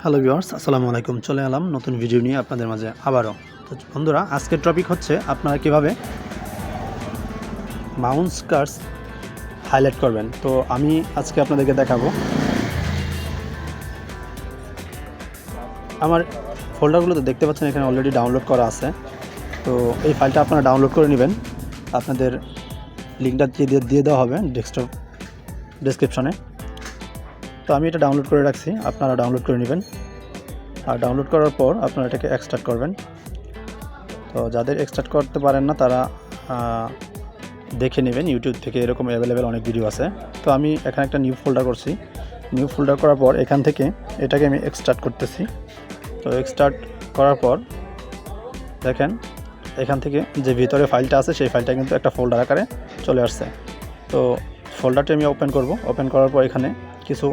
Hello viewers, আসসালামু আলাইকুম। চলে এলাম নতুন ভিডিও নিয়ে আপনাদের মাঝে আবারও। তো বন্ধুরা, আজকের টপিক হচ্ছে আপনারা কিভাবে মাউস কার্স হাইলাইট করবেন। তো আমি আজকে আপনাদেরকে দেখাবো। আমার ফোল্ডারগুলোতে দেখতে পাচ্ছেন এখানে অলরেডি ডাউনলোড করা আছে। তো এই ফাইলটা আপনারা ডাউনলোড করে নেবেন। আপনাদের লিঙ্কটা দিয়ে দেওয়া হবে ডেস্কটপ ডেসক্রিপশনে। তো আমি এটা ডাউনলোড করে রাখছি, আপনারা ডাউনলোড করে নেবেন। আর ডাউনলোড করার পর আপনারা এটাকে এক্সট্রাক্ট করবেন। তো যাদের এক্সট্রাক্ট করতে পারেন না তারা দেখে নেবেন ইউটিউব থেকে, এরকম অ্যাভেলেবেল অনেক ভিডিও আছে। তো আমি এখানে একটা নিউ ফোল্ডার করছি। নিউ ফোল্ডার করার পর এখান থেকে এটাকে আমি এক্সট্রাক্ট করতেছি। তো এক্সট্রাক্ট করার পর দেখেন এখান থেকে যে ভিতরে ফাইলটা আছে সেই ফাইলটা কিন্তু একটা ফোল্ডার আকারে চলে আসছে। তো ফোল্ডারটি আমি ওপেন করব। ওপেন করার পর এখানে কিছু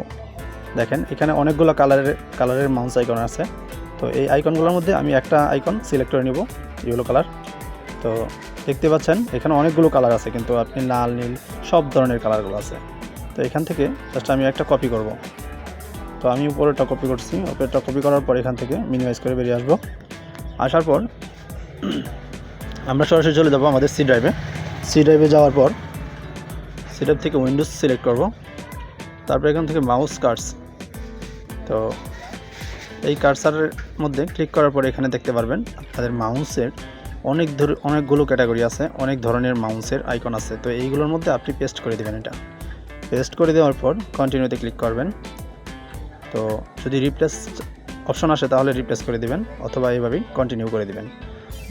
দেখেন, এখানে অনেকগুলো কালারের মাউস আইকন আছে। তো এই আইকনগুলোর মধ্যে আমি একটা আইকন সিলেক্ট করে নিব, ইয়েলো কালার। তো দেখতে পাচ্ছেন এখানে অনেকগুলো কালার আছে, কিন্তু আপনি লাল নীল সব ধরনের কালারগুলো আছে। তো এখান থেকে জাস্ট আমি একটা কপি করব। তো আমি উপরেরটা কপি করছি। উপরেরটা কপি করার পর এখান থেকে মিনিমাইজ করে বেরিয়ে আসবো। আসার পর আমরা সরাসরি চলে যাবো আমাদের সি ড্রাইভে। সি ড্রাইভে যাওয়ার পর সি ড্রাইভ থেকে উইন্ডোজ সিলেক্ট করব। তারপর এখান থেকে মাউস কার্স। তো এই কার্সারের মধ্যে ক্লিক করার পর এখানে দেখতে পারবেন আপনাদের মাউসের অনেকগুলো ক্যাটাগরি আছে, অনেক ধরনের মাউসের আইকন আছে। তো এইগুলোর মধ্যে আপনি পেস্ট করে দেবেন। এটা পেস্ট করে দেওয়ার পর কন্টিনিউতে ক্লিক করবেন। তো যদি রিপ্লেস অপশন আসে তাহলে রিপ্লেস করে দিবেন, অথবা এইভাবেই কন্টিনিউ করে দিবেন।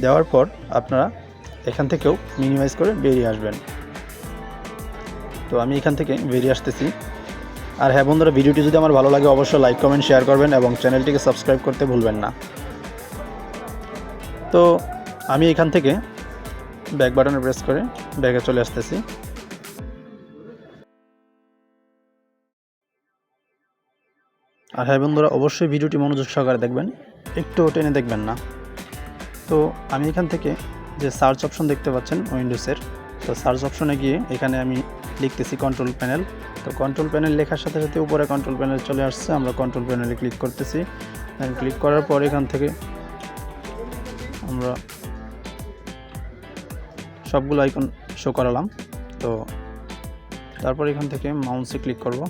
দেওয়ার পর আপনারা এখান থেকেও মিনিমাইজ করে বেরিয়ে আসবেন। তো আমি এখান থেকে বেরিয়ে আসতেছি। আর হ্যাঁ বন্ধুরা, ভিডিওটি যদি আমার ভালো লাগে অবশ্যই লাইক কমেন্ট শেয়ার করবেন এবং চ্যানেলটিকে সাবস্ক্রাইব করতে ভুলবেন না। তো আমি এখান থেকে ব্যাক বাটনে প্রেস করে ব্যাকে চলে আসতেছি। আর হ্যাঁ বন্ধুরা, অবশ্যই ভিডিওটি মনোযোগ সহকারে দেখবেন, একটু টেনে দেখবেন না। তো আমি এখান থেকে যে সার্চ অপশন দেখতে পাচ্ছেন উইন্ডোজের, তো সার্চ অপশনে গিয়ে এখানে আমি লিখতেছি কন্ট্রোল প্যানেল। তো কন্ট্রোল প্যানেল লেখার সাথে সাথে উপরে কন্ট্রোল প্যানেল চলে আসছে। আমরা কন্ট্রোল প্যানেলে ক্লিক করতেছি। ক্লিক করার পর এখান থেকে আমরা সবগুলো আইকন শো করালাম। তো তারপর এখান থেকে মাউসে ক্লিক করব।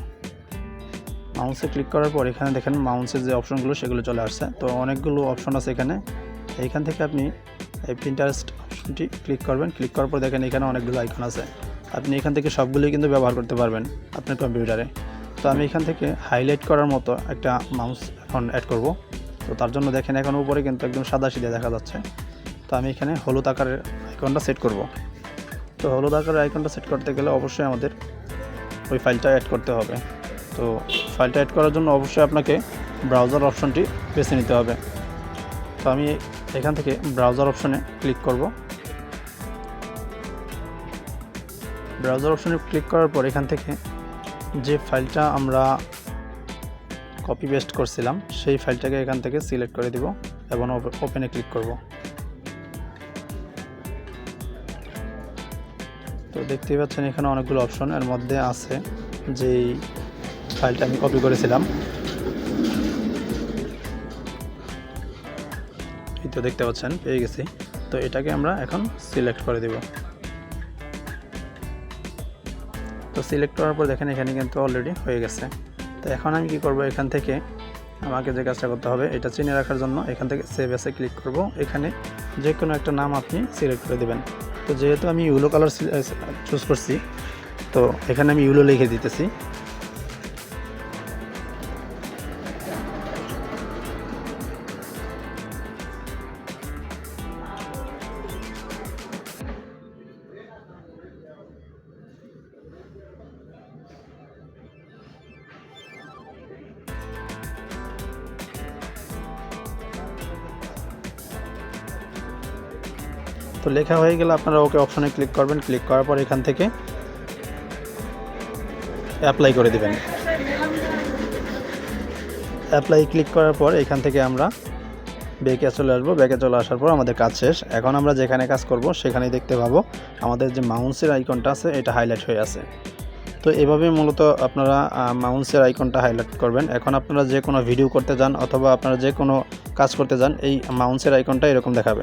মাউসে ক্লিক করার পর এখানে দেখেন মাউসের যে অপশনগুলো সেগুলো চলে আসছে। তো অনেকগুলো অপশন আছে এখানে। এইখান থেকে আপনি এই পিন্টারেস্ট অপশনটি ক্লিক করবেন। ক্লিক করার পর দেখেন এখানে অনেকগুলো আইকন আছে। আপনি এখান থেকে সবগুলোই কিন্তু ব্যবহার করতে পারবেন আপনার কম্পিউটারে। তো আমি এখান থেকে হাইলাইট করার মতো একটা মাউস এখন অ্যাড করব। তো তার জন্য দেখেন এখন উপরে কিন্তু একদম সাদা সিধে দেখা যাচ্ছে। তো আমি এখানে হলুদ আকারের আইকনটা সেট করব। তো হলুদ আকারের আইকনটা সেট করতে গেলে অবশ্যই আমাদের ওই ফাইলটা অ্যাড করতে হবে। তো ফাইলটা অ্যাড করার জন্য অবশ্যই আপনাকে ব্রাউজার অপশনটি বেছে নিতে হবে। তো আমি এখান থেকে ব্রাউজার অপশনে ক্লিক করব। ব্রাউজার অপশনে ক্লিক করার পর এখান থেকে যে ফাইলটা আমরা কপি পেস্ট করছিলাম সেই ফাইলটাকে এখান থেকে সিলেক্ট করে দিব এবং ওপেনে ক্লিক করব। তো দেখতেই পাচ্ছেন এখানে অনেকগুলো অপশন, এর মধ্যে আছে যেই ফাইলটা আমি কপি করেছিলাম। এই তো দেখতে পাচ্ছেন পেয়ে গেছি। তো এটাকে আমরা এখন সিলেক্ট করে দেব। তো সিলেক্ট করার পর দেখেন এখানে কিন্তু অলরেডি হয়ে গেছে। তো এখন আমি কি করব, এখান থেকে আমাকে যে কাজটা করতে হবে এটা চিনে রাখার জন্য এখান থেকে সেভ এসে ক্লিক করব। এখানে যে কোনো একটা নাম আপনি সিলেক্ট করে দেবেন। তো যেহেতু আমি ইয়েলো কালার চুজ করছি, তো এখানে আমি ইয়েলো লিখে দিতেছি। তো লেখা হয়ে গেলে আপনারা ওকে অপশনে ক্লিক করবেন। ক্লিক করার পর এখান থেকে অ্যাপ্লাই করে দিবেন। অ্যাপ্লাই ক্লিক করার পর এখান থেকে আমরা ব্যাকে চলে আসবো। ব্যাকে চলে আসার পর আমাদের কাজ শেষ। এখন আমরা যেখানে কাজ করব সেখানেই দেখতে পাবো আমাদের যে মাউসের আইকনটা আছে এটা হাইলাইট হয়ে আছে। তো এভাবে মূলত আপনারা মাউসের আইকনটা হাইলাইট করবেন। এখন আপনারা যে কোনো ভিডিও করতে যান অথবা আপনারা যে কোনো কাজ করতে যান, এই মাউসের আইকনটা এরকম দেখাবে।